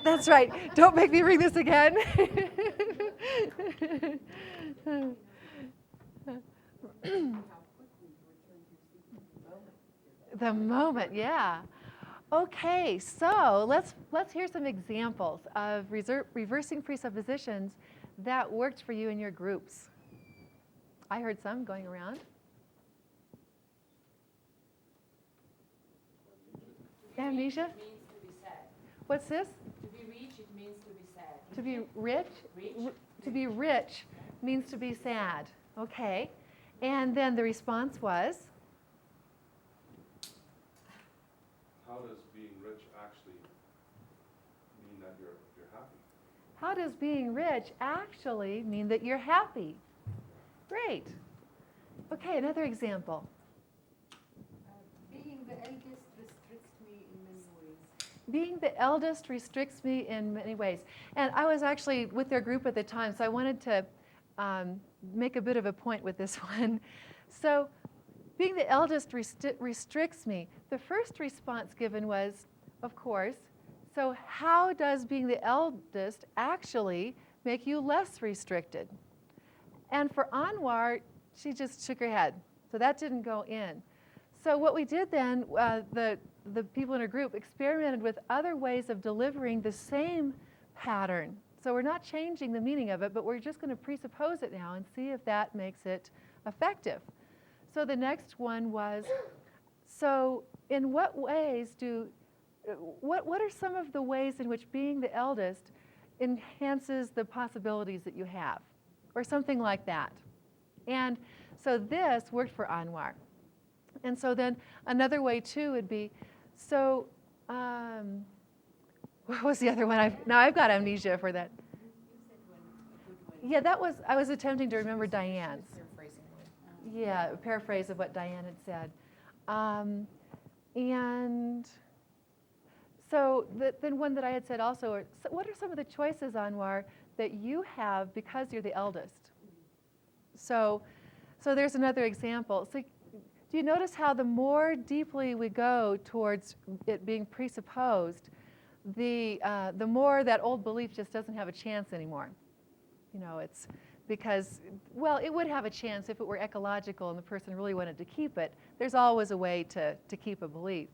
That's right. Don't make me ring this again. The moment, yeah. Okay, so let's hear some examples of reversing presuppositions that worked for you in your groups. I heard some going around. Amnesia? It means to be sad. What's this? To be rich, it means to be sad. To be rich? To be rich means to be sad. Okay. And then the response was? How does being rich actually mean that you're happy? How does being rich actually mean that you're happy? Great. Okay, another example. Being the eldest restricts me in many ways. Being the eldest restricts me in many ways. And I was actually with their group at the time, so I wanted to make a bit of a point with this one. So being the eldest restricts me. The first response given was, of course, so how does being the eldest actually make you less restricted? And for Anwar, she just shook her head. So that didn't go in. So what we did then, the people in our group experimented with other ways of delivering the same pattern. So we're not changing the meaning of it, but we're just going to presuppose it now and see if that makes it effective. So the next one was, so in what ways what are some of the ways in which being the eldest enhances the possibilities that you have? Or something like that. And so this worked for Anwar. And so then another way too would be, so what was the other one? Now I've got amnesia for that. Yeah, that was, I was attempting to remember Diane's. Yeah, a paraphrase of what Diane had said. And so then one that I had said also, so what are some of the choices, Anwar, that you have because you're the eldest? So there's another example. So do you notice how the more deeply we go towards it being presupposed, the more that old belief just doesn't have a chance anymore? You know, it's because, well, it would have a chance if it were ecological and the person really wanted to keep it. There's always a way to keep a belief.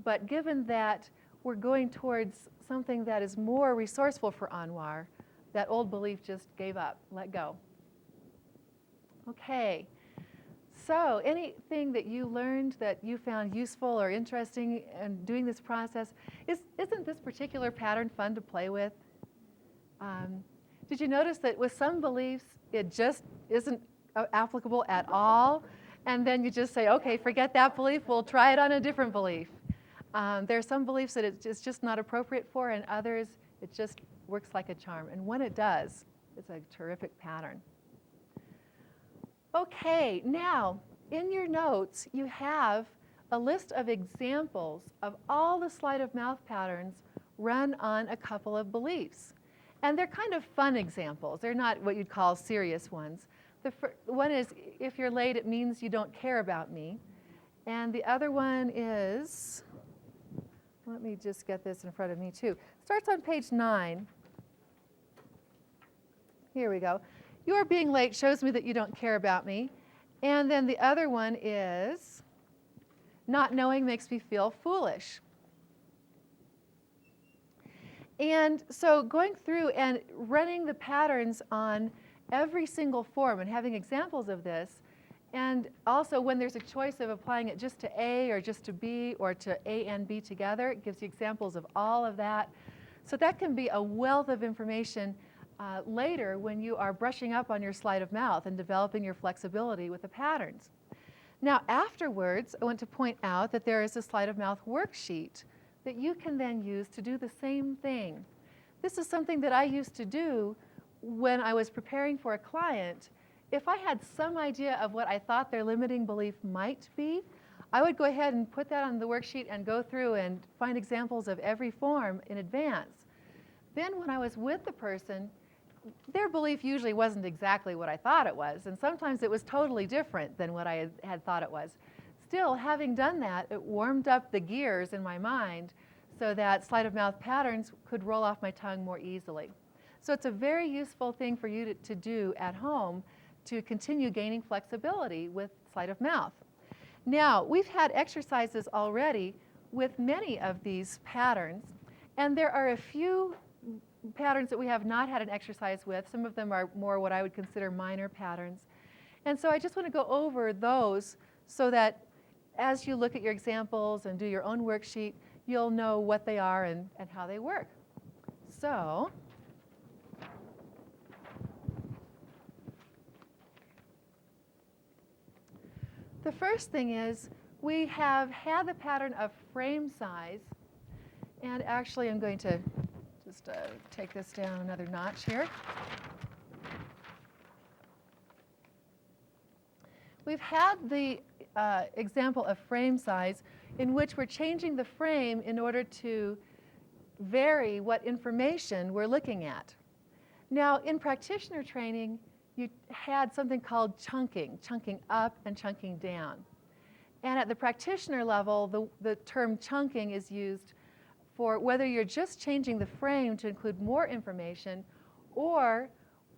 But given that we're going towards something that is more resourceful for Anwar, that old belief just gave up, let go. Okay, so anything that you learned that you found useful or interesting in doing this process, isn't this particular pattern fun to play with? Did you notice that with some beliefs, it just isn't applicable at all? And then you just say, okay, forget that belief, we'll try it on a different belief. There are some beliefs that it's just not appropriate for, and others, it just works like a charm. And when it does, it's a terrific pattern. Okay, now, in your notes, you have a list of examples of all the sleight of mouth patterns run on a couple of beliefs. And they're kind of fun examples. They're not what you'd call serious ones. The one is, if you're late, it means you don't care about me. And the other one is, let me just get this in front of me too. Starts on page 9. Here we go. Your being late shows me that you don't care about me. And then the other one is, not knowing makes me feel foolish. And so going through and running the patterns on every single form and having examples of this, and also when there's a choice of applying it just to A or just to B or to A and B together, it gives you examples of all of that. So that can be a wealth of information later when you are brushing up on your sleight of mouth and developing your flexibility with the patterns. Now afterwards, I want to point out that there is a sleight of mouth worksheet that you can then use to do the same thing. This is something that I used to do when I was preparing for a client. If I had some idea of what I thought their limiting belief might be, I would go ahead and put that on the worksheet and go through and find examples of every form in advance. Then when I was with the person, their belief usually wasn't exactly what I thought it was, and sometimes it was totally different than what I had thought it was. Still, having done that, it warmed up the gears in my mind so that sleight of mouth patterns could roll off my tongue more easily. So it's a very useful thing for you to do at home to continue gaining flexibility with sleight of mouth. Now, we've had exercises already with many of these patterns, and there are a few patterns that we have not had an exercise with. Some of them are more what I would consider minor patterns. And so I just want to go over those so that as you look at your examples and do your own worksheet, you'll know what they are and how they work. So the first thing is we have had the pattern of frame size. And actually, I'm going to just take this down another notch here. We've had the example of frame size in which we're changing the frame in order to vary what information we're looking at. Now, in practitioner training, you had something called chunking up and chunking down. And at the practitioner level, the term chunking is used for whether you're just changing the frame to include more information, or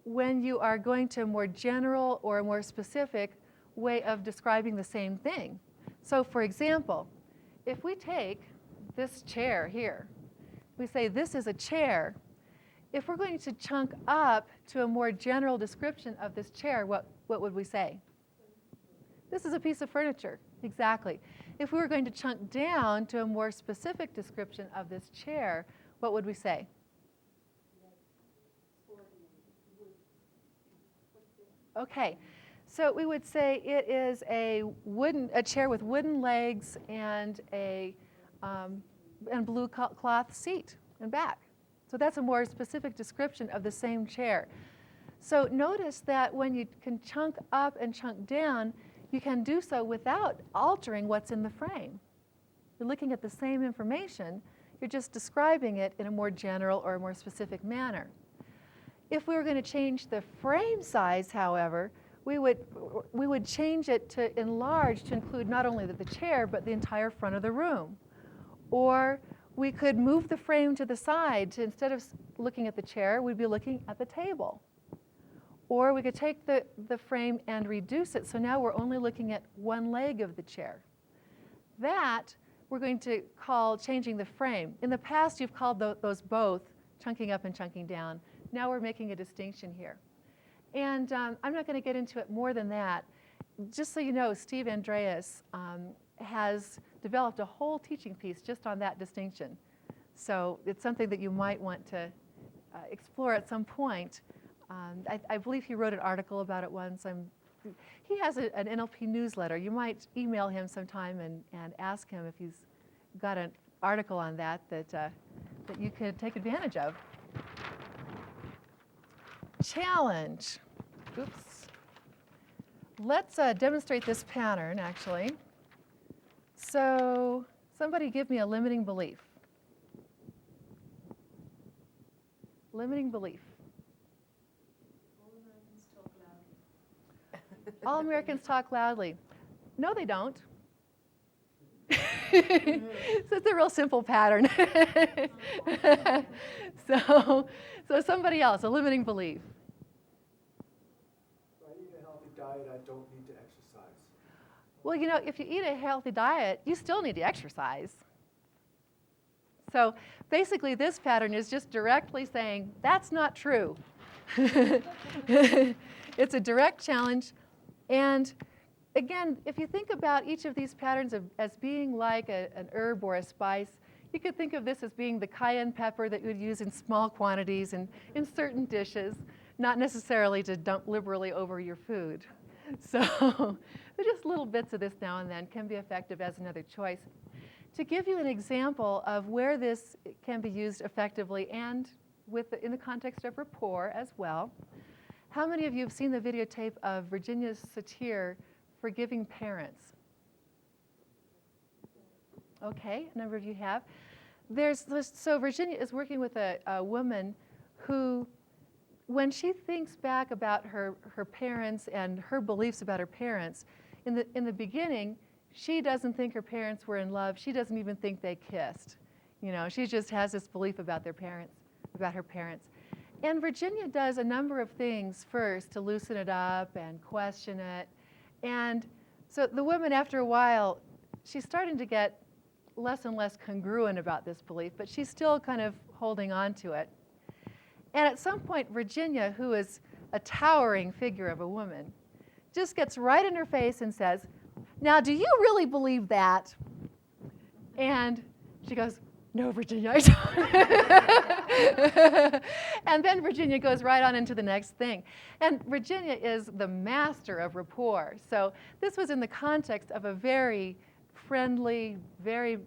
when you are going to a more general or a more specific way of describing the same thing. So for example, if we take this chair here, we say this is a chair. If we're going to chunk up to a more general description of this chair, what would we say? This is a piece of furniture. Exactly. If we were going to chunk down to a more specific description of this chair, what would we say? Okay. So we would say it is a chair with wooden legs and and blue cloth seat and back. So that's a more specific description of the same chair. So notice that when you can chunk up and chunk down, you can do so without altering what's in the frame. You're looking at the same information, you're just describing it in a more general or a more specific manner. If we were going to change the frame size, however, we would change it to enlarge to include not only the chair, but the entire front of the room. Or we could move the frame to the side to, instead of looking at the chair, we'd be looking at the table. Or we could take the frame and reduce it, so now we're only looking at one leg of the chair. That we're going to call changing the frame. In the past, you've called those both chunking up and chunking down. Now we're making a distinction here. And I'm not going to get into it more than that. Just so you know, Steve Andreas has developed a whole teaching piece just on that distinction. So it's something that you might want to explore at some point. I believe he wrote an article about it once. He has an NLP newsletter. You might email him sometime and ask him if he's got an article on that you could take advantage of. Challenge. Oops. Let's demonstrate this pattern, actually. So somebody give me a limiting belief. Limiting belief. All Americans talk loudly. No, they don't. So it's a real simple pattern. So somebody else, a limiting belief. If I eat a healthy diet, I don't need to exercise. Well, you know, if you eat a healthy diet, you still need to exercise. So basically, this pattern is just directly saying, that's not true. It's a direct challenge. And again, if you think about each of these patterns as being like an herb or a spice, you could think of this as being the cayenne pepper that you would use in small quantities and in certain dishes, not necessarily to dump liberally over your food. So just little bits of this now and then can be effective as another choice. To give you an example of where this can be used effectively and in the context of rapport as well, how many of you have seen the videotape of Virginia's satire, Forgiving Parents? Okay, a number of you have. So Virginia is working with a woman who, when she thinks back about her parents and her beliefs about her parents, in the beginning, she doesn't think her parents were in love. She doesn't even think they kissed. She just has this belief about her parents. And Virginia does a number of things first to loosen it up and question it. And so the woman, after a while, she's starting to get less and less congruent about this belief, but she's still kind of holding on to it. And at some point, Virginia, who is a towering figure of a woman, just gets right in her face and says, "Now, do you really believe that?" And she goes, "No, Virginia, I don't." And then Virginia goes right on into the next thing. And Virginia is the master of rapport. So this was in the context of a very friendly, very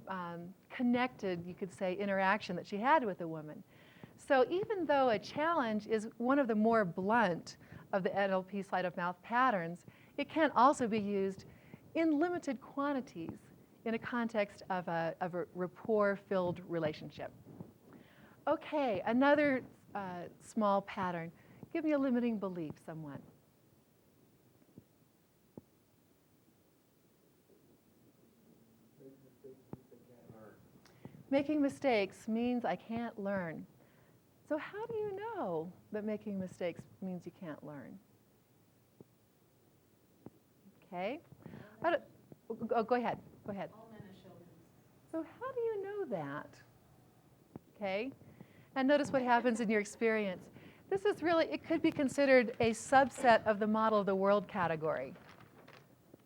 connected, you could say, interaction that she had with a woman. So even though a challenge is one of the more blunt of the NLP sleight of mouth patterns, it can also be used in limited quantities in a context of a rapport-filled relationship. Okay, another small pattern. Give me a limiting belief, someone. Making mistakes means I can't learn. So how do you know that making mistakes means you can't learn? Okay. Go ahead. Go ahead. All men are children. So how do you know that? Okay. And notice what happens in your experience. This is really, it could be considered a subset of the model of the world category.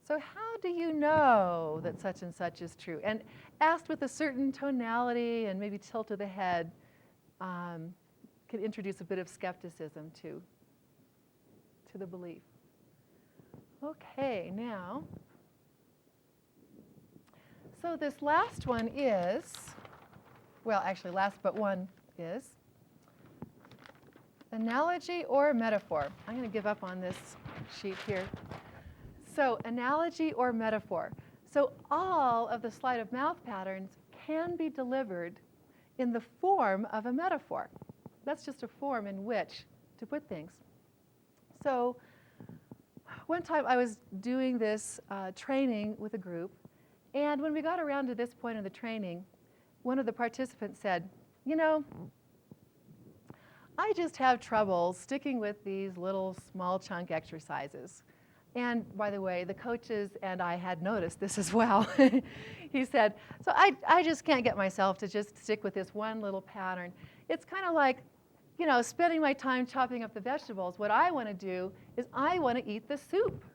So how do you know that such and such is true? And asked with a certain tonality and maybe tilt of the head can introduce a bit of skepticism to the belief. Okay, now, so this last one is, well, actually last but one is analogy or metaphor. I'm going to give up on this sheet here. So analogy or metaphor. So all of the sleight of mouth patterns can be delivered in the form of a metaphor. That's just a form in which to put things. So one time I was doing this training with a group, and when we got around to this point in the training, one of the participants said, I just have trouble sticking with these little small chunk exercises. And by the way, the coaches and I had noticed this as well. He said, so I just can't get myself to just stick with this one little pattern. It's kind of like, spending my time chopping up the vegetables. What I want to do is I want to eat the soup.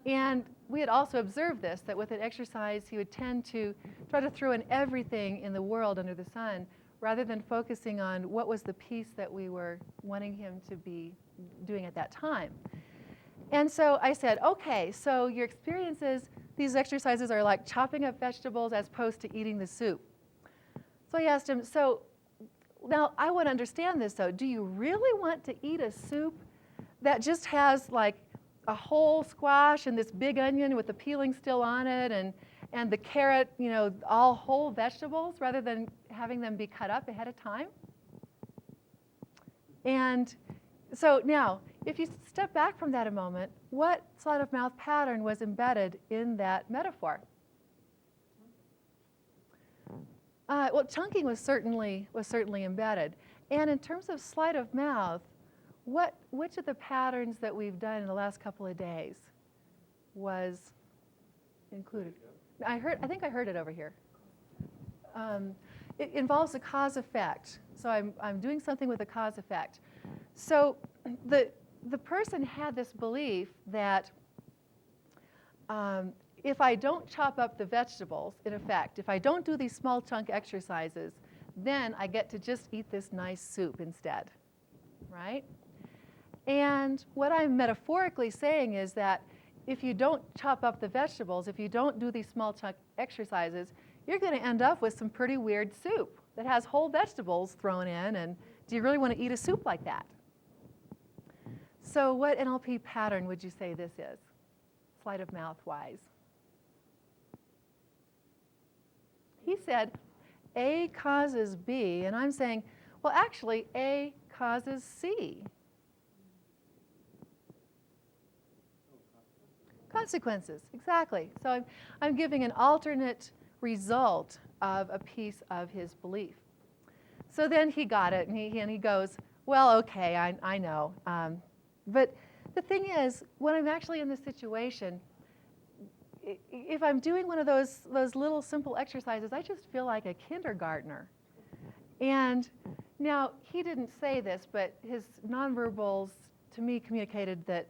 And we had also observed this, that with an exercise, he would tend to try to throw in everything in the world under the sun, rather than focusing on what was the piece that we were wanting him to be doing at that time. And so I said, okay, so your experience is these exercises are like chopping up vegetables as opposed to eating the soup. So I asked him, so now I want to understand this though. Do you really want to eat a soup that just has like a whole squash and this big onion with the peeling still on it and the carrot, all whole vegetables rather than having them be cut up ahead of time? And so now, if you step back from that a moment, what sleight of mouth pattern was embedded in that metaphor? Well, chunking was certainly embedded. And in terms of sleight of mouth, which of the patterns that we've done in the last couple of days was included? I think I heard it over here. It involves a cause effect. So I'm doing something with a cause effect. So the person had this belief that if I don't chop up the vegetables, in effect, if I don't do these small chunk exercises, then I get to just eat this nice soup instead, right? And what I'm metaphorically saying is that if you don't chop up the vegetables, if you don't do these small chunk exercises, you're going to end up with some pretty weird soup that has whole vegetables thrown in, and do you really want to eat a soup like that? So what NLP pattern would you say this is, sleight of mouth wise? He said, A causes B, and I'm saying, well, actually, A causes C. Consequences, exactly. So I'm giving an alternate result of a piece of his belief. So then he got it, and he goes, well, okay, I know. But the thing is, when I'm actually in this situation, if I'm doing one of those little simple exercises, I just feel like a kindergartner. And now, he didn't say this, but his nonverbals to me communicated that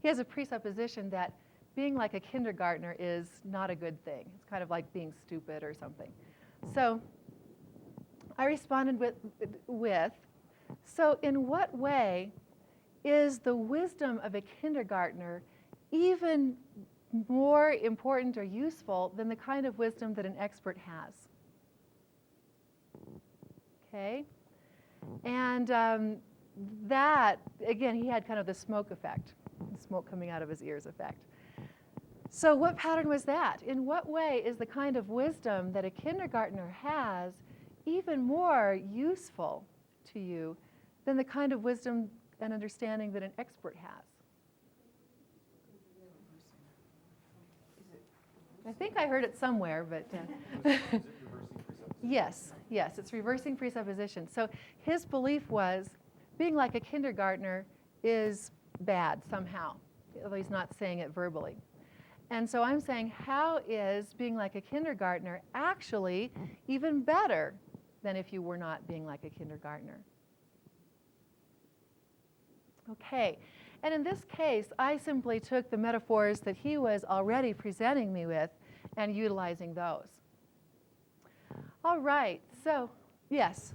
he has a presupposition that being like a kindergartner is not a good thing. It's kind of like being stupid or something. So I responded with, so in what way is the wisdom of a kindergartner even more important or useful than the kind of wisdom that an expert has? Okay? And that, again, he had kind of the smoke effect, the smoke coming out of his ears effect. So what pattern was that? In what way is the kind of wisdom that a kindergartner has even more useful to you than the kind of wisdom and understanding that an expert has? I think I heard it somewhere, but... Is it reversing presupposition? Yes, it's reversing presupposition. So his belief was being like a kindergartner is bad somehow, although he's not saying it verbally. And so I'm saying, how is being like a kindergartner actually even better than if you were not being like a kindergartner? Okay, and in this case, I simply took the metaphors that he was already presenting me with and utilizing those. All right, so, yes.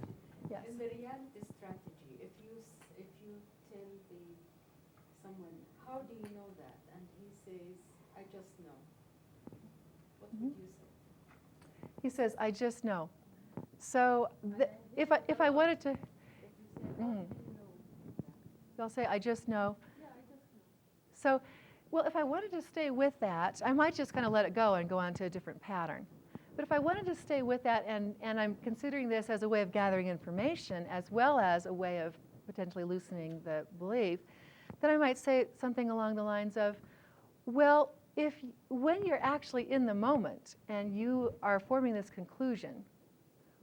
Yes. In the reality strategy, if you tell someone, how do you know that? And he says, I just know. What would you say? He says, I just know. So if I wanted to, If you say, how do you know that? I'll say, I just know. Yeah, I just know. So, well, if I wanted to stay with that, I might just kind of let it go and go on to a different pattern. But if I wanted to stay with that, and I'm considering this as a way of gathering information as well as a way of potentially loosening the belief, then I might say something along the lines of, well, when you're actually in the moment and you are forming this conclusion,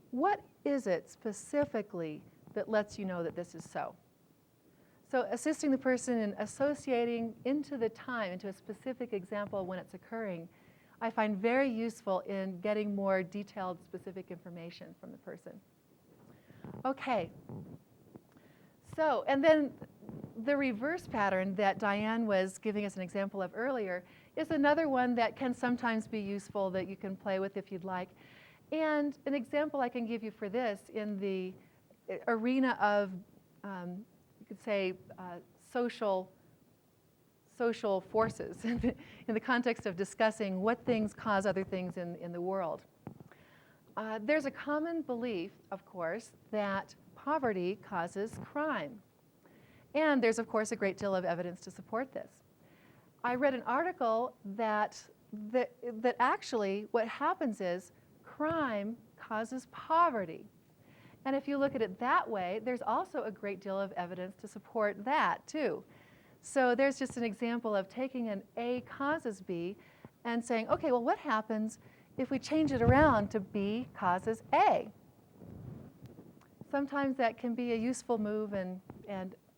what is it specifically that lets you know that this is so? So assisting the person in associating into the time, into a specific example when it's occurring, I find very useful in getting more detailed, specific information from the person. Okay. So, and then the reverse pattern that Diane was giving us an example of earlier is another one that can sometimes be useful that you can play with if you'd like. And an example I can give you for this in the arena of, you could say, social forces in the context of discussing what things cause other things in the world. There's a common belief, of course, that poverty causes crime. And there's, of course, a great deal of evidence to support this. I read an article that actually what happens is crime causes poverty. And if you look at it that way, there's also a great deal of evidence to support that, too. So there's just an example of taking an A causes B and saying, okay, well, what happens if we change it around to B causes A? Sometimes that can be a useful move and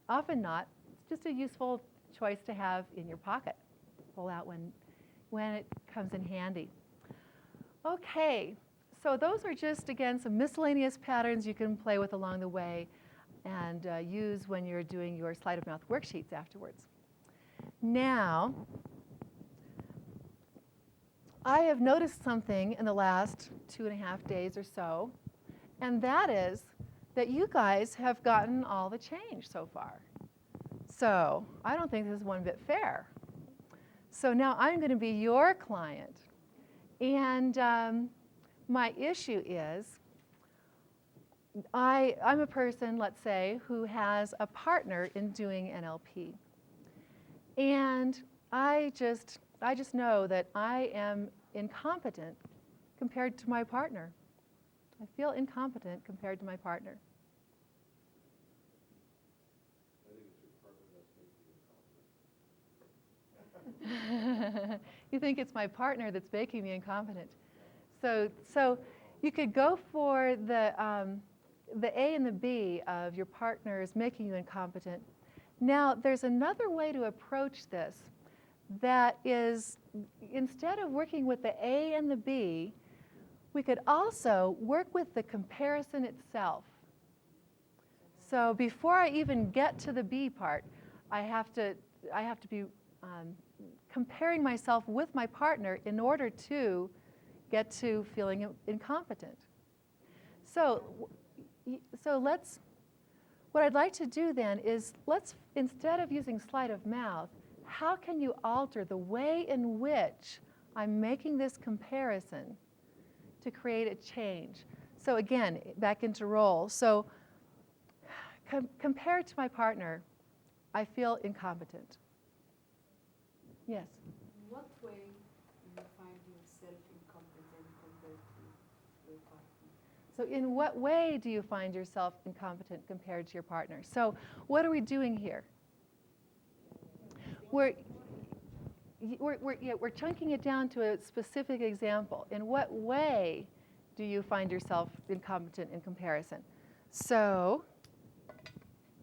often not. It's just a useful choice to have in your pocket. Pull out when it comes in handy. Okay, so those are just, again, some miscellaneous patterns you can play with along the way and use when you're doing your sleight of mouth worksheets afterwards. Now, I have noticed something in the last 2.5 days or so, and that is that you guys have gotten all the change so far. So I don't think this is one bit fair. So now I'm going to be your client, and my issue is I'm a person, let's say, who has a partner in doing NLP. And I just know that I am incompetent compared to my partner. I feel incompetent compared to my partner. I think it's your partner that's making you incompetent. You think it's my partner that's making me incompetent. So you could go for the A and the B of your partner is making you incompetent. Now, there's another way to approach this that is, instead of working with the A and the B, we could also work with the comparison itself. So before I even get to the B part, I have to be comparing myself with my partner in order to get to feeling incompetent. So what I'd like to do then is instead of using sleight of mouth, how can you alter the way in which I'm making this comparison to create a change? So again, back into role. So compared to my partner, I feel incompetent. Yes? In what way do you find yourself incompetent compared to your partner? So in what way do you find yourself incompetent compared to your partner? So what are we doing here? We're chunking it down to a specific example. In what way do you find yourself incompetent in comparison? So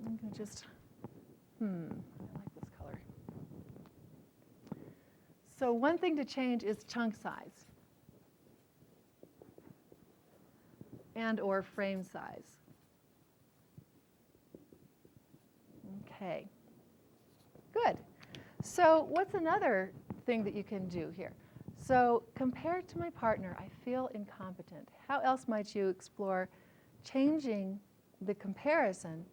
I'm going to just, I like this color. So one thing to change is chunk size and or frame size. Okay, good. So what's another thing that you can do here? So compared to my partner, I feel incompetent. How else might you explore changing the comparison?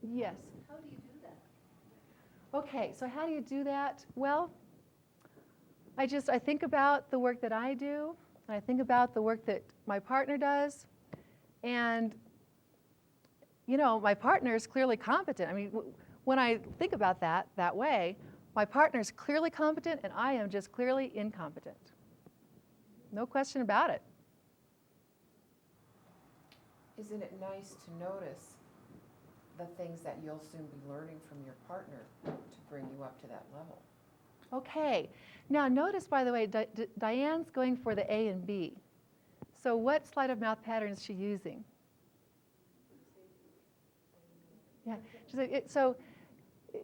Yes? How do you do that? Okay, so how do you do that? Well, I think about the work that I do, and I think about the work that my partner does, and my partner is clearly competent. I mean, when I think about that way, my partner is clearly competent and I am just clearly incompetent. No question about it. Isn't it nice to notice the things that you'll soon be learning from your partner to bring you up to that level? Okay, now notice, by the way, Diane's going for the A and B. So what sleight of mouth pattern is she using? Yeah, so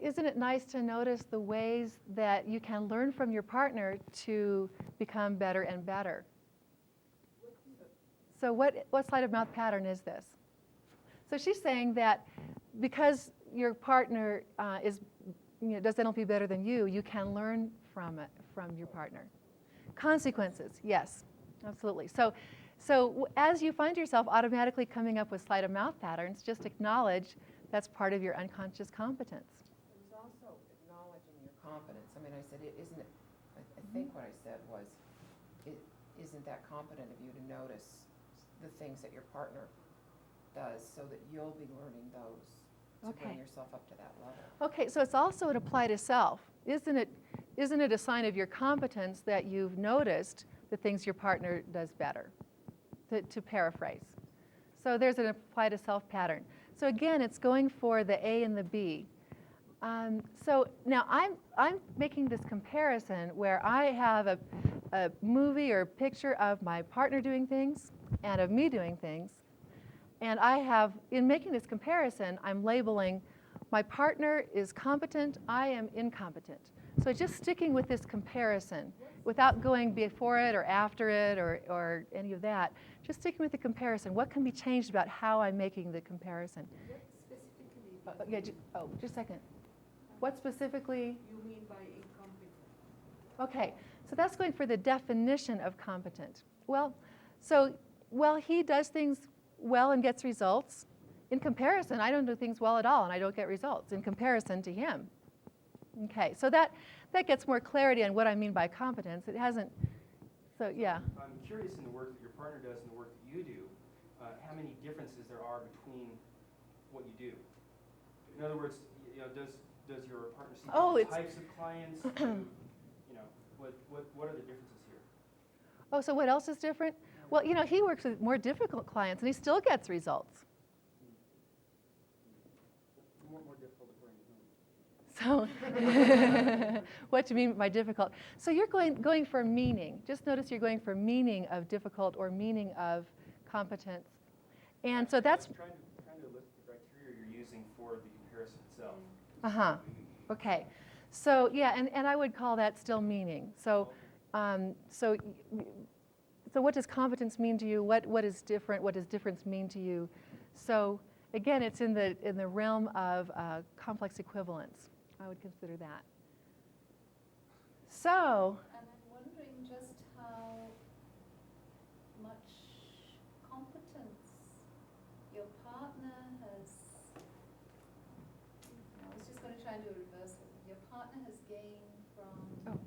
isn't it nice to notice the ways that you can learn from your partner to become better and better? So what sleight of mouth pattern is this? So she's saying that because your partner does NLP better than you, you can learn from your partner. Consequences, yes, absolutely. So as you find yourself automatically coming up with sleight of mouth patterns, just acknowledge that's part of your unconscious competence. It was also acknowledging your competence. I mean, I said, I think what I said was, isn't that competent of you to notice the things that your partner does so that you'll be learning those to bring yourself up to that level? Okay, so it's also an apply to self. Isn't it a sign of your competence that you've noticed the things your partner does better, to paraphrase? So there's an apply to self pattern. So again, it's going for the A and the B. So now I'm making this comparison where I have a movie or picture of my partner doing things and of me doing things. And in making this comparison, I'm labeling my partner is competent, I am incompetent. So just sticking with this comparison without going before it or after it or any of that, just sticking with the comparison. What can be changed about how I'm making the comparison? What specifically Just a second. What specifically? you mean by incompetent? Okay, so that's going for the definition of competent. Well, he does things well and gets results. In comparison, I don't do things well at all and I don't get results in comparison to him. Okay, so that gets more clarity on what I mean by competence. It hasn't, so yeah. I'm curious in the work that your partner does and the work that you do, how many differences there are between what you do. In other words, does your partner see different types of clients? What are the differences here? Oh, so what else is different? Well, he works with more difficult clients and he still gets results. More difficult to bring home. So what do you mean by difficult? So you're going for meaning. Just notice you're going for meaning of difficult or meaning of competence. And so that's, Trying to list the criteria you're using for the comparison itself. uh-huh, okay. So yeah, and I would call that still meaning. So, so what does competence mean to you? What is different? What does difference mean to you? So again, it's in the realm of complex equivalence. I would consider that. So, And I'm wondering just how much competence your partner has, I was just going to try and do a reversal. Your partner has gained from,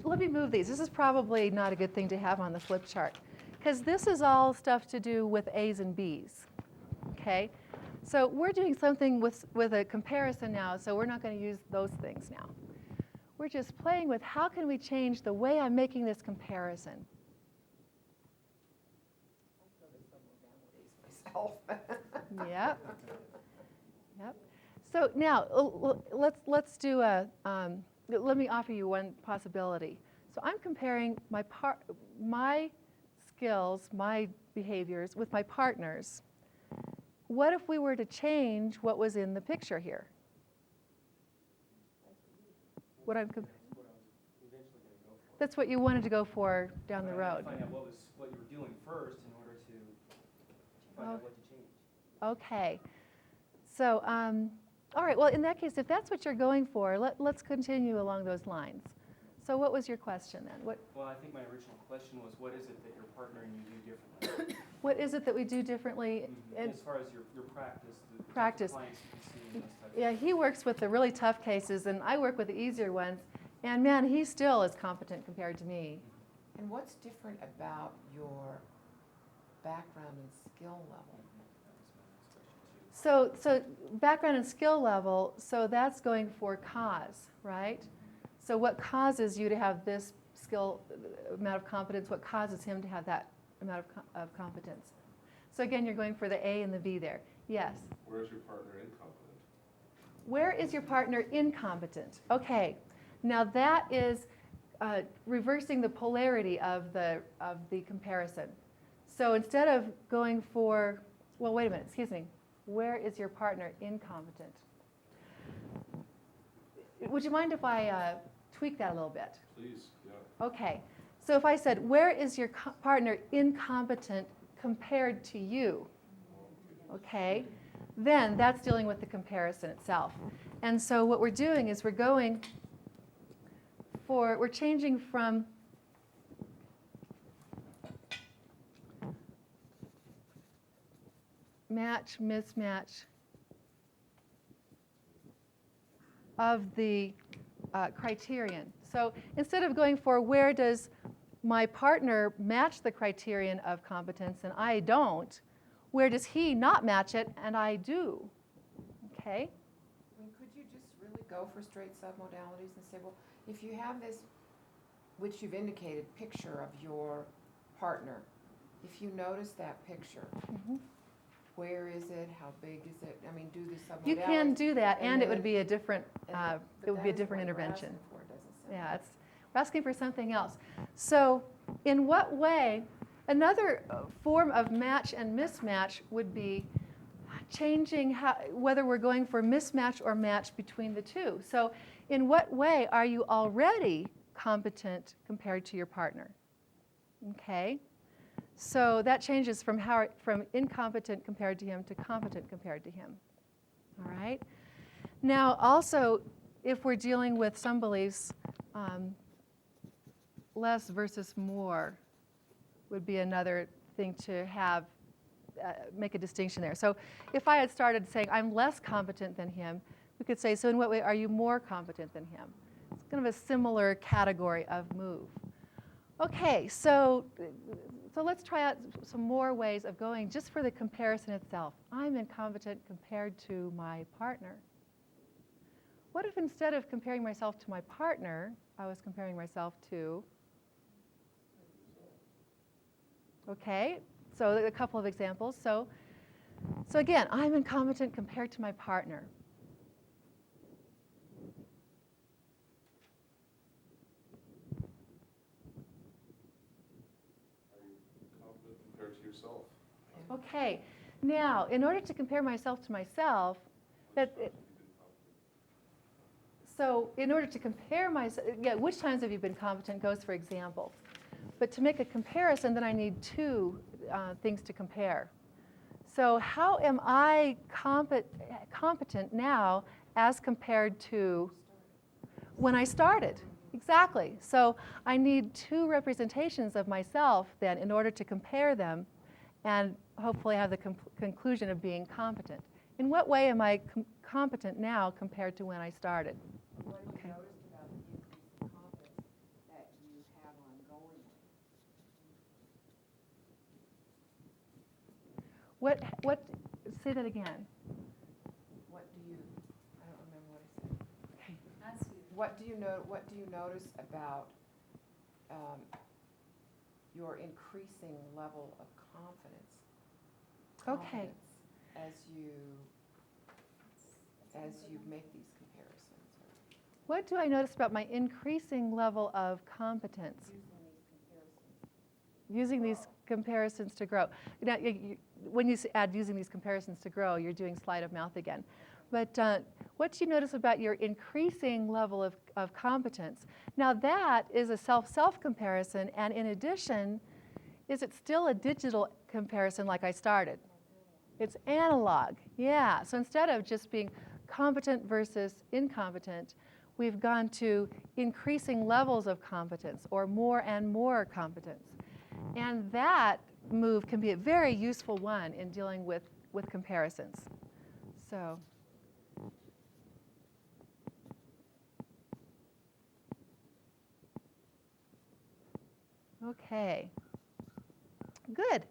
let me move these. This is probably not a good thing to have on the flip chart, because this is all stuff to do with A's and B's. Okay, so we're doing something with a comparison now, so we're not going to use those things now. We're just playing with how can we change the way I'm making this comparison. Myself. Yep. Yep. So now let's do a. Let me offer you one possibility. So I'm comparing my skills, my behaviors with my partner's. What if we were to change what was in the picture here? What I'm That's what I was eventually going to go for. that's what you wanted to go for down the But I had road. to find out what you were doing first in order to find out what to change. Okay. So, all right. Well, in that case, if that's what you're going for, let's continue along those lines. So, what was your question then? Well, I think my original question was, what is it that your partner and you do differently? What is it that we do differently? And As far as your practice, the types of Practice. clients you see, and those types yeah, he works with the really tough cases, and I work with the easier ones. And man, he still is competent compared to me. And what's different about your background and skill level? So background and skill level, so that's going for cause, right? So what causes you to have this skill amount of competence? What causes him to have that amount of competence? So again, you're going for the A and the B there. Yes? Where's your partner incompetent? Where is your partner incompetent? Okay, now that is reversing the polarity of the comparison. So instead of going for, well, wait a minute, excuse me. Where is your partner incompetent? Would you mind if I tweak that a little bit? Please, yeah. Okay, so if I said, where is your partner incompetent compared to you? Okay, then that's dealing with the comparison itself. And so what we're doing is we're changing from match, mismatch of the criterion. So instead of going for where does my partner match the criterion of competence and I don't, where does he not match it and I do? Okay? I mean, could you just really go for straight submodalities and say, well, if you have this, which you've indicated, picture of your partner, if you notice that picture, where is it? How big is it? I mean, do the submodalities. You can do that, and it would then- be a different, but it would be a that isn't different what we're intervention. asking for, it doesn't sound Yeah, like. we're asking for something else. So in what way, another form of match and mismatch would be changing whether we're going for mismatch or match between the two. So in what way are you already competent compared to your partner? Okay? So that changes from incompetent compared to him to competent compared to him. All right? Now also, if we're dealing with some beliefs, less versus more would be another thing to have, make a distinction there. So if I had started saying I'm less competent than him, we could say, so in what way are you more competent than him? It's kind of a similar category of move. Okay, so let's try out some more ways of going just for the comparison itself. I'm incompetent compared to my partner. What if instead of comparing myself to my partner, I was comparing myself to, okay, so a couple of examples. So again, I'm incompetent compared to my partner. Okay, now, in order to compare myself to myself, so in order to compare myself, yeah, which times have you been competent goes for example. But to make a comparison, then I need two things to compare. So how am I competent now as compared to when I started? Exactly. So I need two representations of myself then in order to compare them and hopefully have the conclusion of being competent. In what way am I competent now compared to when I started? What have you noticed about the increase in confidence that you have ongoingly? What, say that again. What do you, I don't remember what I said. Okay. As you What do you notice about your increasing level of confidence? Okay. As you make these comparisons, What do I notice about my increasing level of competence? Using these comparisons to grow. Now, when you add using these comparisons to grow, you're doing sleight of mouth again. But what do you notice about your increasing level of competence? Now that is a self-self comparison, and in addition, is it still a digital comparison like I started? It's analog, yeah. So instead of just being competent versus incompetent, we've gone to increasing levels of competence or more and more competence. And that move can be a very useful one in dealing with comparisons. So. Okay. Good.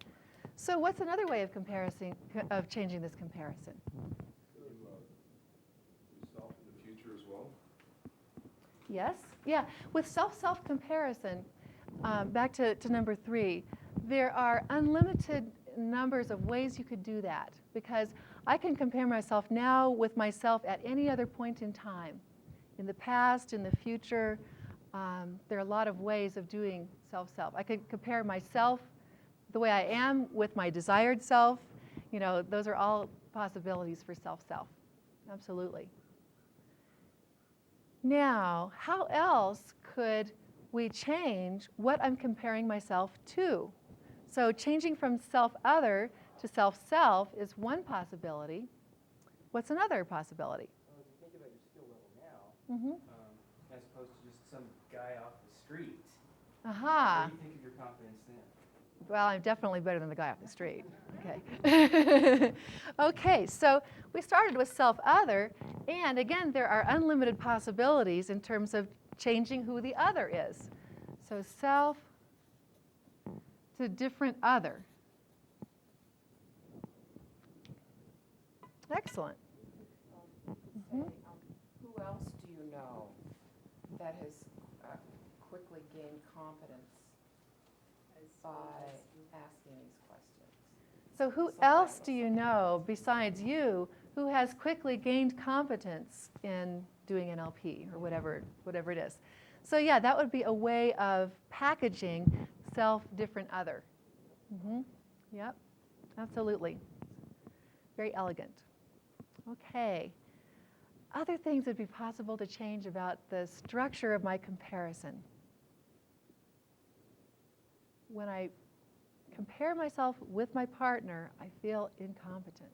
So what's another way of changing this comparison? Yourself in the future as well? Yes. Yeah. With self-self comparison, back to number 3, there are unlimited numbers of ways you could do that because I can compare myself now with myself at any other point in time. In the past, in the future, there are a lot of ways of doing self-self. I could compare myself the way I am with my desired self. You know, those are all possibilities for self-self. Absolutely. Now, how else could we change what I'm comparing myself to? So changing from self-other to self-self is one possibility. What's another possibility? Well, if you think about your skill level now, as opposed to just some guy off the street, Aha. what do you think of your confidence then? Well, I'm definitely better than the guy off the street. Okay. Okay, so we started with self-other, and again, there are unlimited possibilities in terms of changing who the other is. So self to different other. Excellent. Who else do you know that has quickly gained confidence by asking these questions? So who else do you know besides you who has quickly gained competence in doing NLP or whatever it is? So yeah, that would be a way of packaging self, different, other. Yep, absolutely. Very elegant. Okay. Other things would be possible to change about the structure of my comparison. When I compare myself with my partner, I feel incompetent.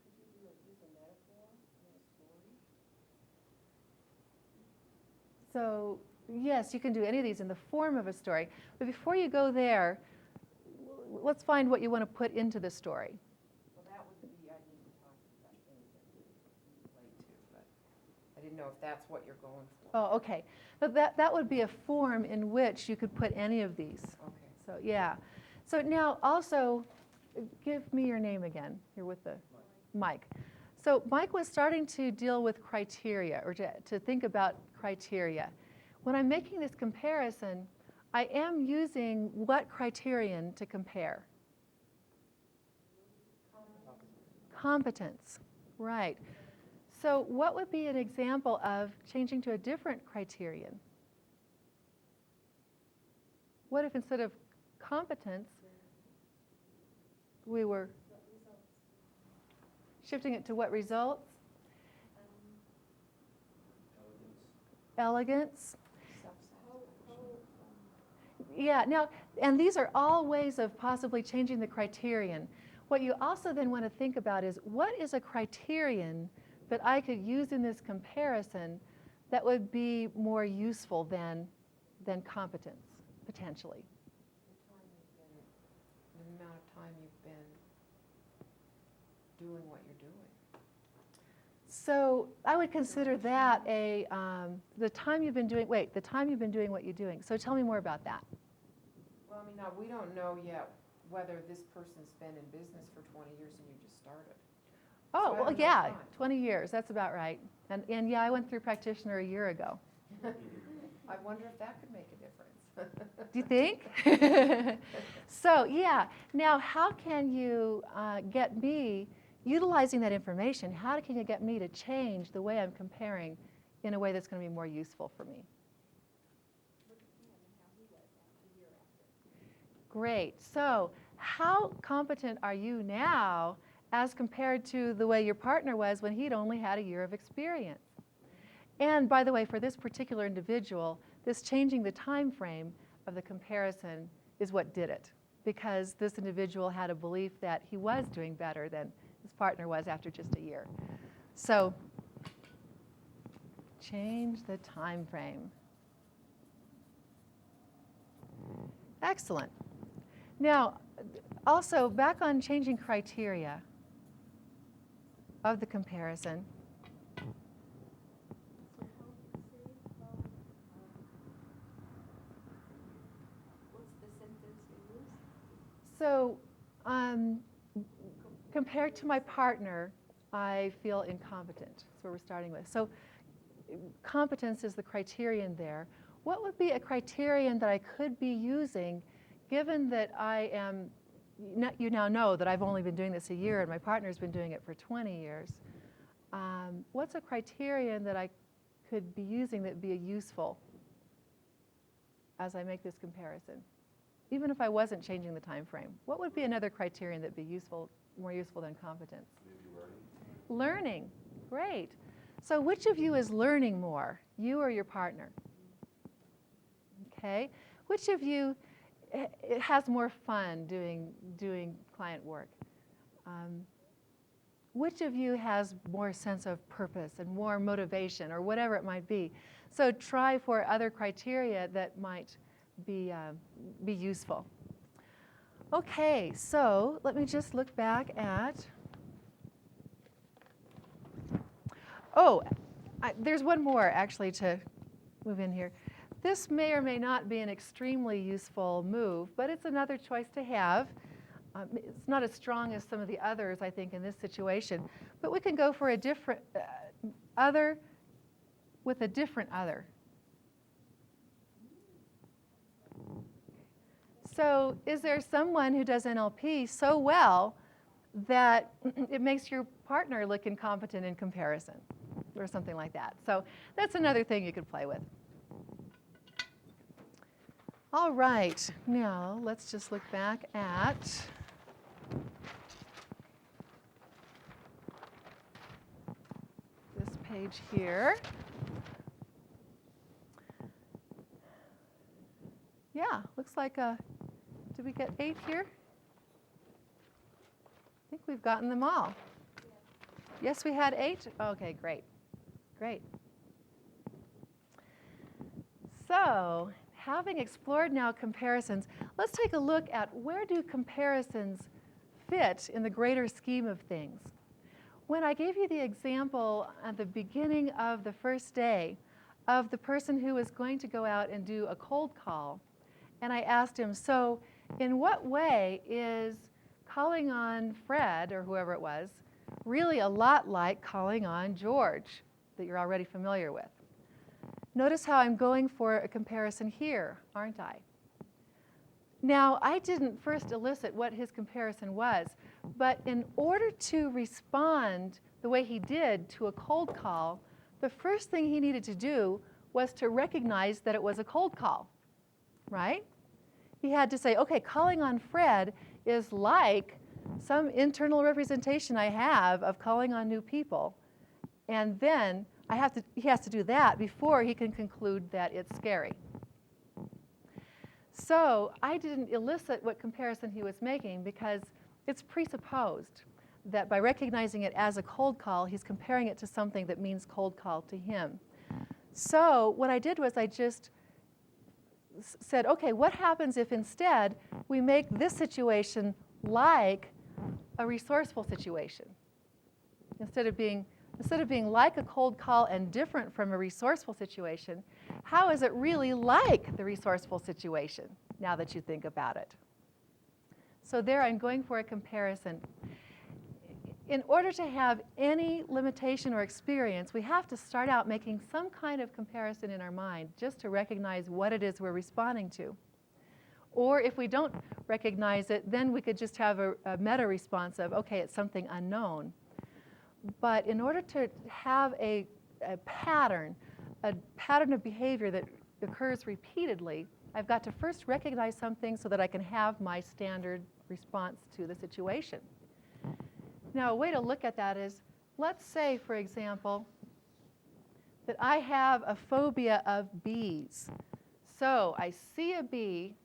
Could you use a metaphor in a story? So yes, you can do any of these in the form of a story. But before you go there, let's find what you want to put into the story. Well, that would be, I think we're talking about things that we relate to, but I didn't know if that's what you're going for. Oh, okay. But that would be a form in which you could put any of these. Okay. So yeah. So now also, give me your name again. You're with the Mike. So Mike was starting to deal with criteria, or to think about criteria. When I'm making this comparison, I am using what criterion to compare? Competence. Right. So what would be an example of changing to a different criterion? What if instead of competence, we were shifting it to what results? Elegance. Yeah, now, and these are all ways of possibly changing the criterion. What you also then want to think about is, what is a criterion that I could use in this comparison that would be more useful than competence, potentially? The amount of time you've been doing what you're doing. So I would consider that the time you've been doing what you're doing. So tell me more about that. Well, I mean, now, we don't know yet whether this person's been in business for 20 years and you just started. Oh, So I well, don't know yeah, time. 20 years, that's about right. And yeah, I went through Practitioner a year ago. I wonder if that could make a difference. Do you think? So, yeah, now how can you get me, utilizing that information, how can you get me to change the way I'm comparing in a way that's going to be more useful for me? Great. So how competent are you now as compared to the way your partner was when he'd only had a year of experience? And by the way, for this particular individual, this changing the time frame of the comparison is what did it, because this individual had a belief that he was doing better than his partner was after just a year. So change the time frame. Excellent. Now, also back on changing criteria of the comparison. So how do you say about, what's the sentence you use? So compared to my partner, I feel incompetent. That's what we're starting with. So competence is the criterion there. What would be a criterion that I could be using, given that I am, you now know that I've only been doing this a year and my partner's been doing it for 20 years. What's a criterion that I could be using that would be useful as I make this comparison? Even if I wasn't changing the time frame, what would be another criterion that would be useful, more useful than competence? Maybe learning. Learning, great. So which of you is learning more, you or your partner? Okay, which of you has more fun doing client work? Which of you has more sense of purpose and more motivation, or whatever it might be? So try for other criteria that might be useful. Okay, so let me just look back at. Oh, there's one more actually to move in here. This may or may not be an extremely useful move, but it's another choice to have. It's not as strong as some of the others, I think, in this situation. But we can go for a different other with a different other. So is there someone who does NLP so well that it makes your partner look incompetent in comparison, or something like that? So that's another thing you could play with. All right, now let's just look back at this page here. Yeah, looks like did we get 8 here? I think we've gotten them all. Yes, we had 8? Okay, great. Great. So, having explored now comparisons, let's take a look at where do comparisons fit in the greater scheme of things. When I gave you the example at the beginning of the first day of the person who was going to go out and do a cold call, and I asked him, so in what way is calling on Fred, or whoever it was, really a lot like calling on George, that you're already familiar with? Notice how I'm going for a comparison here, aren't I? Now, I didn't first elicit what his comparison was, but in order to respond the way he did to a cold call, the first thing he needed to do was to recognize that it was a cold call, right? He had to say, okay, calling on Fred is like some internal representation I have of calling on new people. And then he has to do that before he can conclude that it's scary. So I didn't elicit what comparison he was making because it's presupposed that by recognizing it as a cold call, he's comparing it to something that means cold call to him. So what I did was I just said, okay, what happens if instead we make this situation like a resourceful situation? Instead of being like a cold call and different from a resourceful situation, how is it really like the resourceful situation now that you think about it? So there I'm going for a comparison. In order to have any limitation or experience, we have to start out making some kind of comparison in our mind just to recognize what it is we're responding to. Or if we don't recognize it, then we could just have a meta response of, okay, it's something unknown. But in order to have a pattern of behavior that occurs repeatedly, I've got to first recognize something so that I can have my standard response to the situation. Now, a way to look at that is, let's say, for example, that I have a phobia of bees. So I see a bee,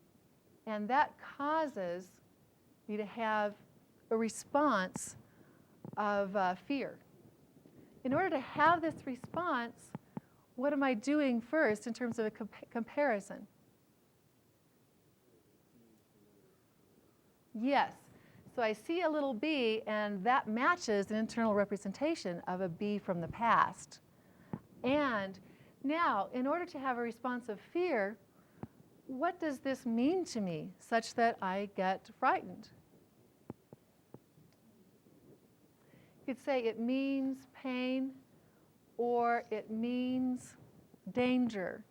and that causes me to have a response of fear. In order to have this response, what am I doing first in terms of a comparison? Yes. So I see a little bee, and that matches an internal representation of a bee from the past. And now, in order to have a response of fear, what does this mean to me such that I get frightened? You could say it means pain, or it means danger.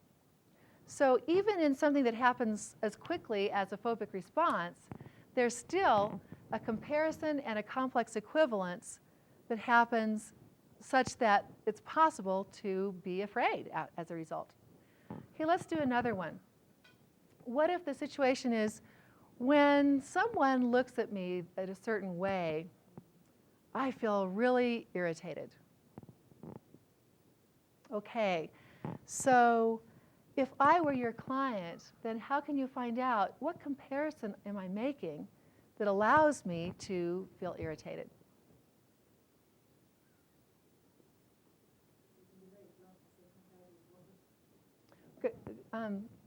So even in something that happens as quickly as a phobic response, there's still a comparison and a complex equivalence that happens such that it's possible to be afraid as a result. Okay, let's do another one. What if the situation is when someone looks at me in a certain way, I feel really irritated. Okay, so if I were your client, then how can you find out what comparison am I making that allows me to feel irritated?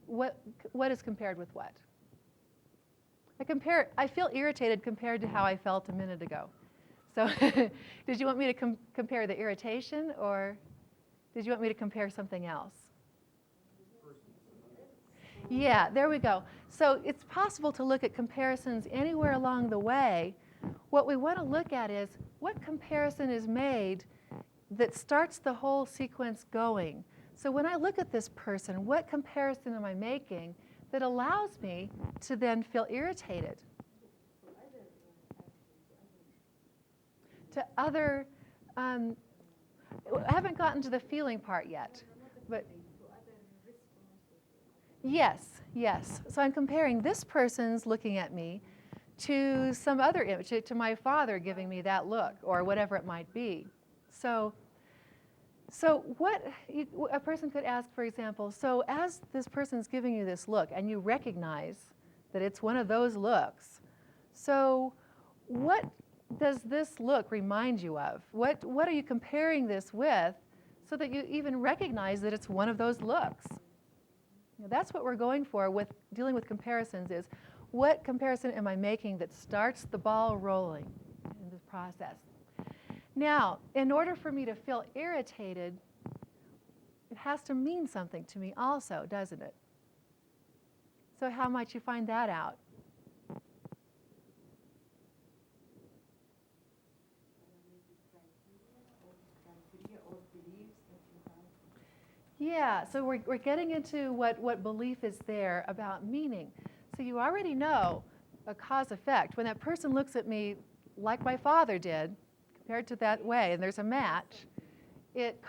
What is compared with what? I feel irritated compared to how I felt a minute ago. So did you want me to compare the irritation, or did you want me to compare something else? Yeah, there we go. So it's possible to look at comparisons anywhere along the way. What we want to look at is what comparison is made that starts the whole sequence going. So when I look at this person, what comparison am I making that allows me to then feel irritated? To other, I haven't gotten to the feeling part yet, but yes. So I'm comparing this person's looking at me to some other image, to my father giving me that look, or whatever it might be. So what a person could ask, for example, so as this person's giving you this look, and you recognize that it's one of those looks, so what does this look remind you of? What are you comparing this with so that you even recognize that it's one of those looks? Now, that's what we're going for with dealing with comparisons, is what comparison am I making that starts the ball rolling in this process? Now, in order for me to feel irritated, it has to mean something to me also, doesn't it? So how might you find that out? Yeah, so we're getting into what belief is there about meaning. So you already know a cause-effect. When that person looks at me like my father did, compared to that way, and there's a match, it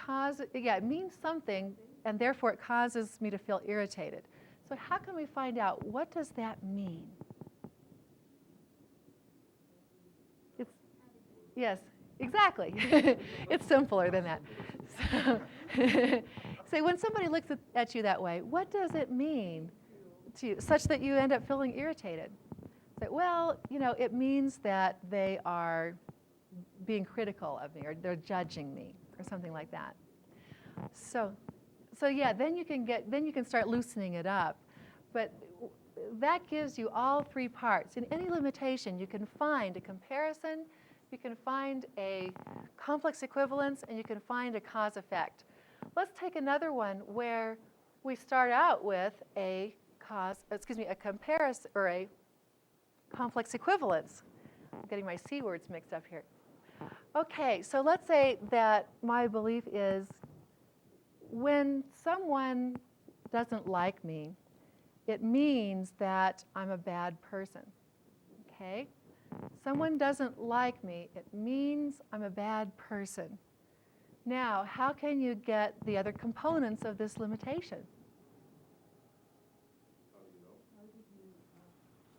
means something, and therefore it causes me to feel irritated. So how can we find out, what does that mean? Yes, exactly. It's simpler than that. So, say when somebody looks at you that way, what does it mean to you, such that you end up feeling irritated? Say, well, it means that they are being critical of me, or they're judging me, or something like that. So yeah, then you can start loosening it up. But that gives you all three parts. In any limitation, you can find a comparison, you can find a complex equivalence, and you can find a cause-effect. Let's take another one where we start out with a comparison or a complex equivalence. I'm getting my C words mixed up here. Okay, so let's say that my belief is when someone doesn't like me, it means that I'm a bad person. Okay? Someone doesn't like me, it means I'm a bad person. Now, how can you get the other components of this limitation? How do you know?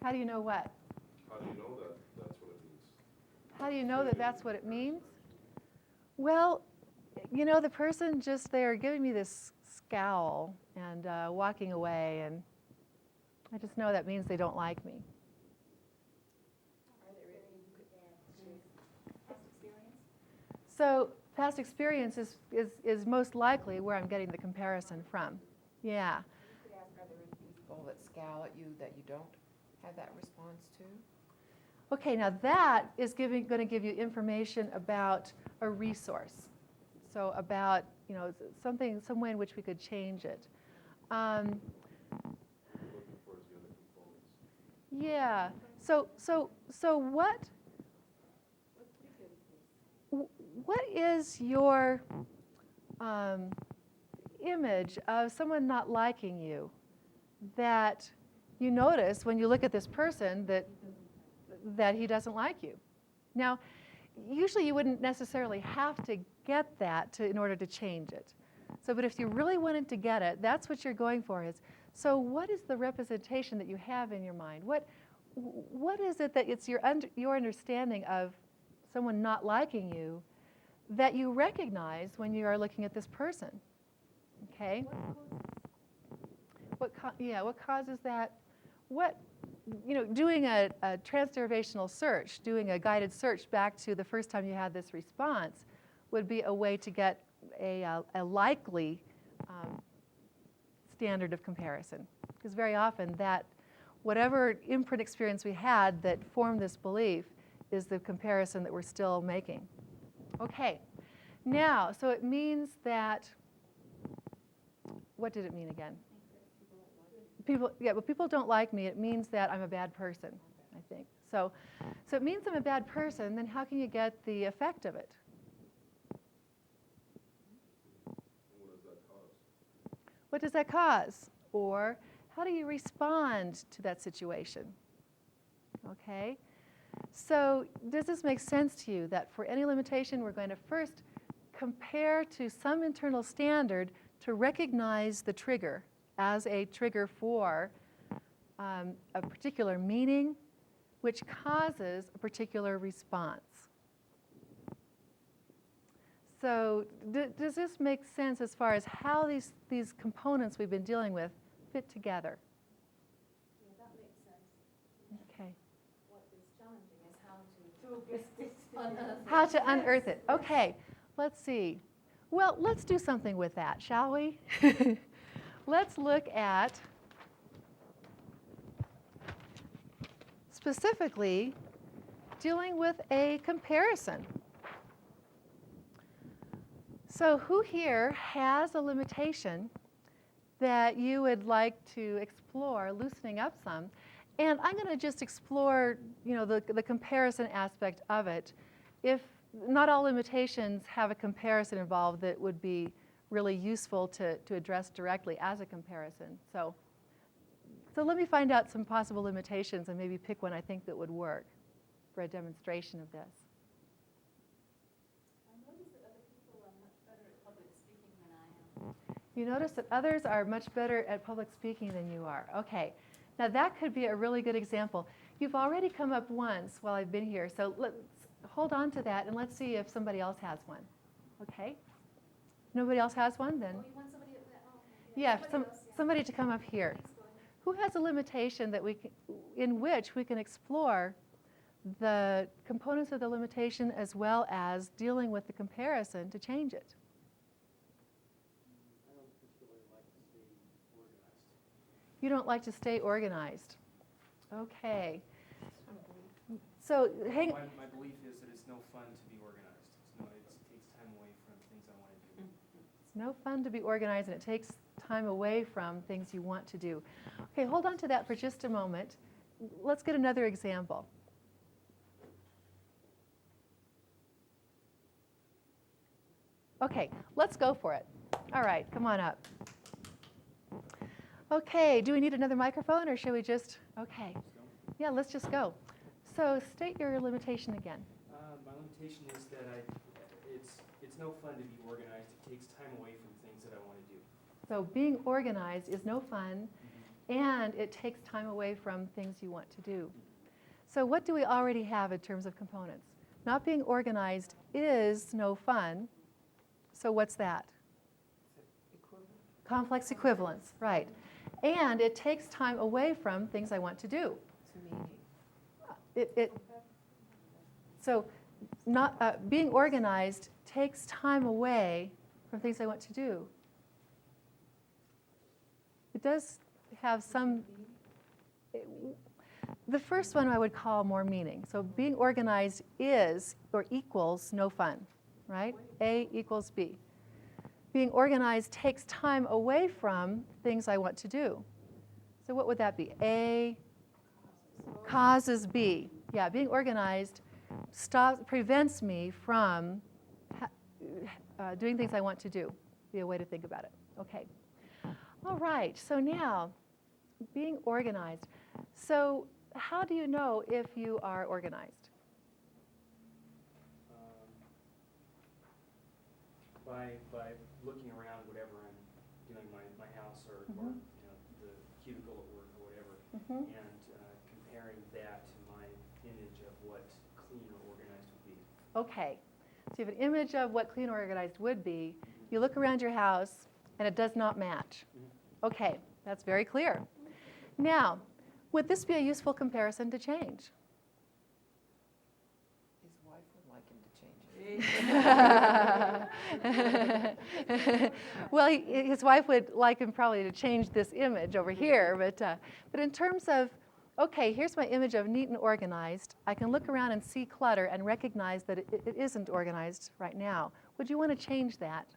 How do you know what? How do you know that that's what it means? How do you know that that's what it means? Well, the person just, they're giving me this scowl and walking away, and I just know that means they don't like me. Are they referring to past experience? So past experience is most likely where I'm getting the comparison from. Yeah. You could ask, are there any people that scowl at you that you don't have that response to? Okay, now that is going to give you information about a resource. So about, some way in which we could change it. What you're looking for is the other components. Yeah. So what is your image of someone not liking you that you notice when you look at this person that he doesn't like you? Now, usually you wouldn't necessarily have to get that in order to change it. So, but if you really wanted to get it, that's what you're going for is, so what is the representation that you have in your mind? What is it that it's your understanding of someone not liking you that you recognize when you are looking at this person? Okay? What causes that? Doing a transderivational search, doing a guided search back to the first time you had this response would be a way to get a likely standard of comparison. Because very often that, whatever imprint experience we had that formed this belief is the comparison that we're still making. Okay, now, so it means that, what did it mean again? People don't like me. It means that I'm a bad person, I think. So it means I'm a bad person, then how can you get the effect of it? And what does that cause? What does that cause? Or how do you respond to that situation? Okay? So does this make sense to you that for any limitation, we're going to first compare to some internal standard to recognize the trigger as a trigger for a particular meaning, which causes a particular response. So does this make sense as far as how these components we've been dealing with fit together? Yeah, that makes sense. Okay. What is challenging is how to unearth How to unearth it. Okay, let's see. Well, let's do something with that, shall we? Let's look at specifically dealing with a comparison. So who here has a limitation that you would like to explore, loosening up some? And I'm going to just explore, the comparison aspect of it. If not all limitations have a comparison involved that would be really useful to address directly as a comparison. So let me find out some possible limitations and maybe pick one I think that would work for a demonstration of this. I notice that other people are much better at public speaking than I am. You notice that others are much better at public speaking than you are. Okay, now that could be a really good example. You've already come up once while I've been here, so hold on to that and let's see if somebody else has one. Okay? Nobody else has one? Then Oh, you want somebody yeah, somebody else, somebody to come up here. Please go ahead. Who has a limitation that in which we can explore the components of the limitation as well as dealing with the comparison to change it? I don't particularly like to stay organized. You don't like to stay organized. Okay. So hang. My belief is that it's no fun to be organized. It takes time away from things I want to do. It's no fun to be organized, and it takes time away from things you want to do. Okay, hold on to that for just a moment. Let's get another example. Okay, let's go for it. All right, come on up. Okay, do we need another microphone or should we just, okay. Let's go. Yeah, let's just go. So state your limitation again. My limitation is that it's no fun to be organized. It takes time away from things that I want to do. So being organized is no fun, and it takes time away from things you want to do. So what do we already have in terms of components? Not being organized is no fun. So what's that? Complex equivalence, right. And it takes time away from things I want to do. It's meaning. So not, being organized takes time away from things I want to do. It does have some, the first one I would call more meaning. So being organized is or equals no fun, right? A equals B. Being organized takes time away from things I want to do. So what would that be? A causes B. Yeah, being organized prevents me from doing things I want to do. Be a way to think about it. Okay. All right, so now, being organized. So how do you know if you are organized? By looking around whatever I'm doing, my house or the cubicle at work or whatever, and comparing that to my image of what clean or organized would be. Okay, so you have an image of what clean or organized would be. You look around your house, and it does not match. Okay, that's very clear. Now, would this be a useful comparison to change? His wife would like him to change it. Well, his wife would like him probably to change this image over here, but in terms of, okay, here's my image of neat and organized. I can look around and see clutter and recognize that it isn't organized right now. Would you want to change that?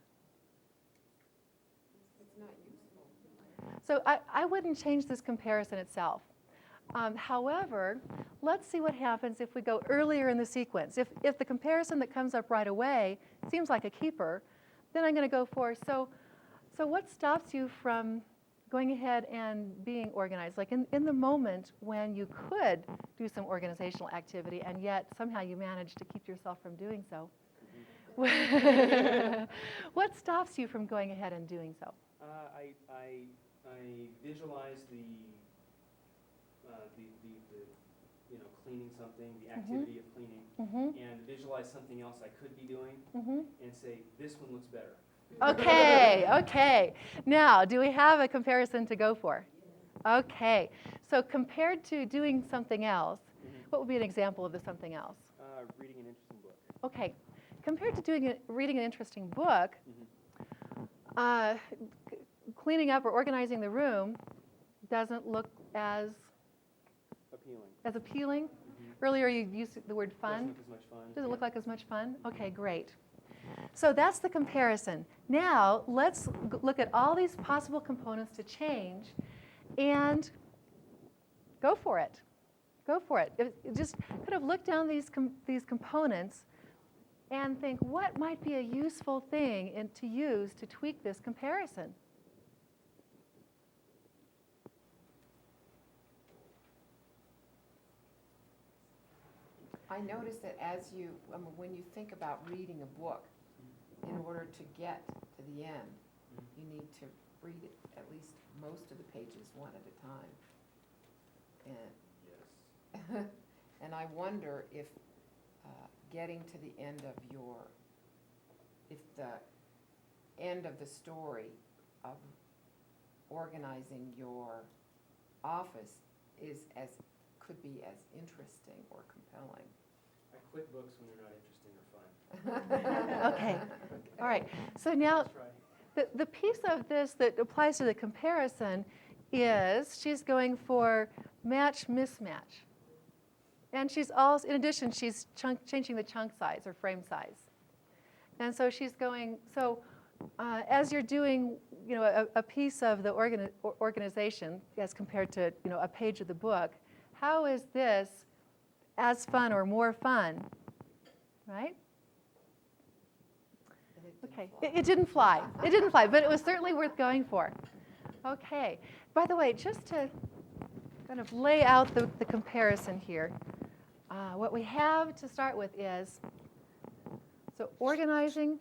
It's not useful. So I wouldn't change this comparison itself. However, let's see what happens if we go earlier in the sequence. If the comparison that comes up right away seems like a keeper, then I'm going to go for, so what stops you from going ahead and being organized? Like in the moment when you could do some organizational activity and yet somehow you manage to keep yourself from doing so. What stops you from going ahead and doing so? I visualize the cleaning something, the activity of cleaning, and visualize something else I could be doing, and say, this one looks better. Okay, okay. Now, do we have a comparison to go for? Okay. So compared to doing something else, what would be an example of the something else? Reading an interesting book. Okay. Compared to reading an interesting book, cleaning up or organizing the room doesn't look as appealing. Earlier you used the word fun. Doesn't look as much fun. Doesn't look like as much fun? Okay, great. So that's the comparison. Now let's look at all these possible components to change and go for it. Go for it. Just kind of look down these components and think, what might be a useful thing to use to tweak this comparison? I noticed that as you, when you think about reading a book, in order to get to the end, you need to read it, at least most of the pages one at a time. And Yes. and I wonder if getting to the end of if the end of the story of organizing your office could be as interesting or compelling. I quit books when they're not interesting or fun. Okay, all right. So now, Let's try. the piece of this that applies to the comparison is she's going for match, mismatch. And she's also, in addition, she's changing the chunk size or frame size. And so she's going, as you're doing, a piece of the organization as compared to, a page of the book, how is this as fun or more fun, right? Okay, it didn't fly. It didn't fly, but it was certainly worth going for. Okay, by the way, just to kind of lay out the comparison here, what we have to start with is, so organizing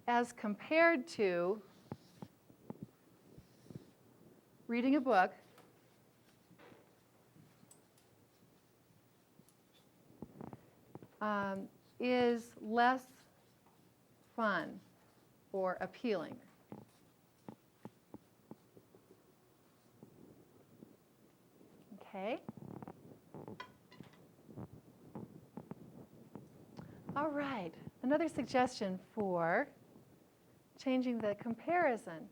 as compared to reading a book is less fun or appealing. Okay. All right. Another suggestion for changing the comparison.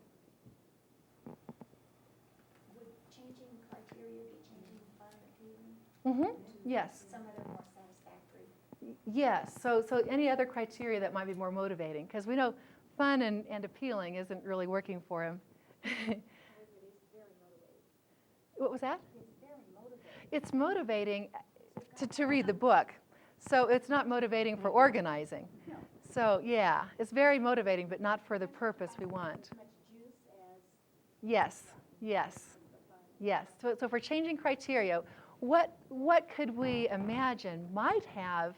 Would changing criteria be changing fun and appealing? Yes. Some of them more satisfactory. Yes. So any other criteria that might be more motivating, because we know fun and appealing isn't really working for him. What was that? It's very motivating. It's motivating to read the book. So it's not motivating for organizing. No. So yeah, it's very motivating, but not for the purpose we want. As much juice as Yes, yes, yes. So for changing criteria, what could we imagine might have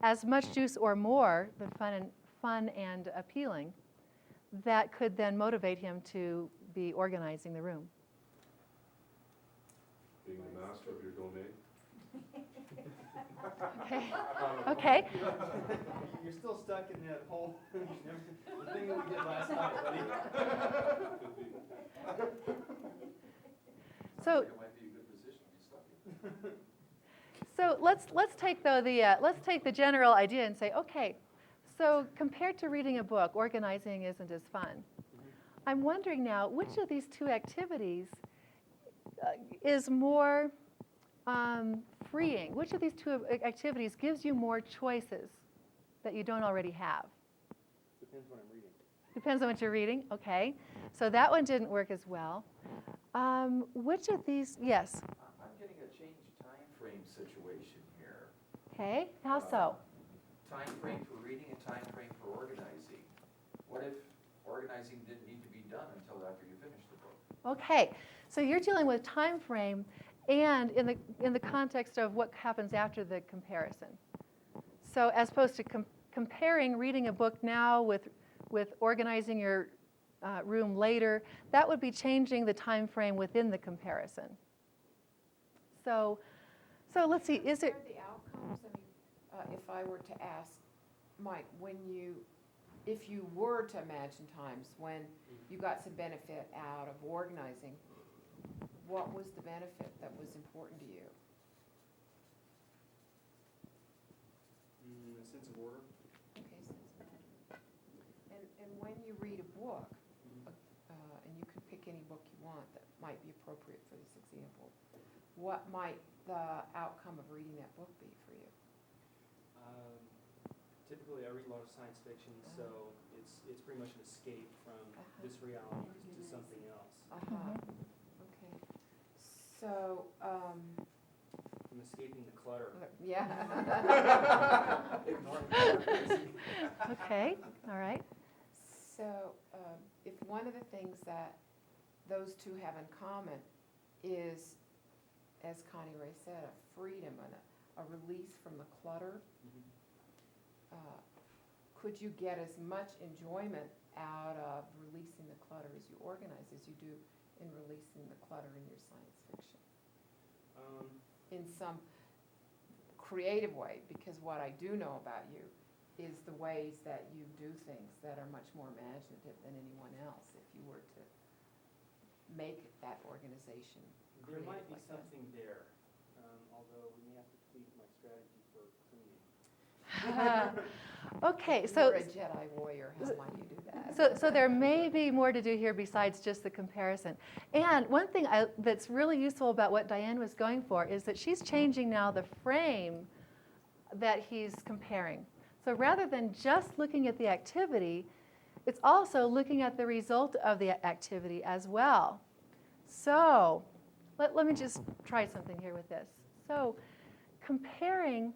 as much juice or more than fun and appealing that could then motivate him to be organizing the room? Being the master of your domain. Okay. Okay. You're still stuck in that whole, the thing that we did last night, buddy. So It might be a good position to be stuck in. So let's take the general idea and say, okay, so compared to reading a book, organizing isn't as fun. I'm wondering now, which of these two activities is more freeing? Which of these two activities gives you more choices that you don't already have? Depends what I'm reading. Depends on what you're reading. Okay, so that one didn't work as well. Which of these? Yes. I'm getting a change time frame situation here. Okay. How so? Time frame for reading and time frame for organizing. What if organizing didn't need to be done until after you finish the book? Okay. So you're dealing with time frame, and in the context of what happens after the comparison. So as opposed to comparing reading a book now with organizing your room later, that would be changing the time frame within the comparison. So let's see, is it? What are the outcomes? I mean, if I were to ask Mike, if you were to imagine times when you got some benefit out of organizing, what was the benefit that was important to you? A sense of order. Okay, and when you read a book, and you can pick any book you want that might be appropriate for this example, what might the outcome of reading that book be for you? Typically, I read a lot of science fiction, so it's pretty much an escape from this reality to something else. Okay. So, I'm escaping the clutter. yeah. Okay, all right. So, if one of the things that those two have in common is, as Connie Ray said, a freedom and a release from the clutter, could you get as much enjoyment out of releasing the clutter as you organize as you do in releasing the clutter in your science fiction? creative way, because what I do know about you is the ways that you do things that are much more imaginative than anyone else if you were to make that organization There creative might be like that. something there, although we may have to tweak my strategy for cleaning. Okay, If you so were a Jedi warrior, how might you do that? so there may be more to do here besides just the comparison. And one thing that's really useful about what Diane was going for is that she's changing now the frame that he's comparing. So rather than just looking at the activity, it's also looking at the result of the activity as well. So let me just try something here with this. So comparing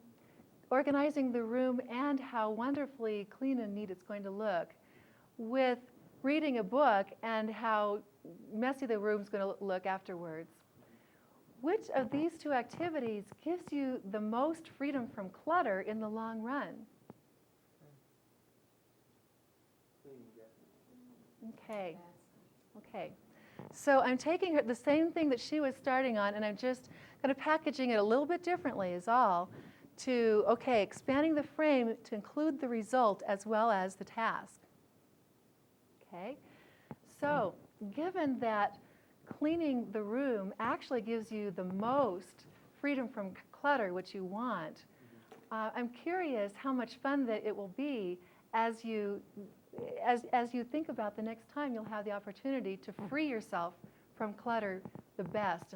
organizing the room and how wonderfully clean and neat it's going to look with reading a book and how messy the room's going to look afterwards. Which of these two activities gives you the most freedom from clutter in the long run? Cleaning, definitely. Okay. That's Okay. So I'm taking the same thing that she was starting on, and I'm just kind of packaging it a little bit differently is all, to, okay, expanding the frame to include the result as well as the task. Okay? So given that cleaning the room actually gives you the most freedom from clutter, which you want, I'm curious how much fun that it will be as you think about the next time you'll have the opportunity to free yourself from clutter the best.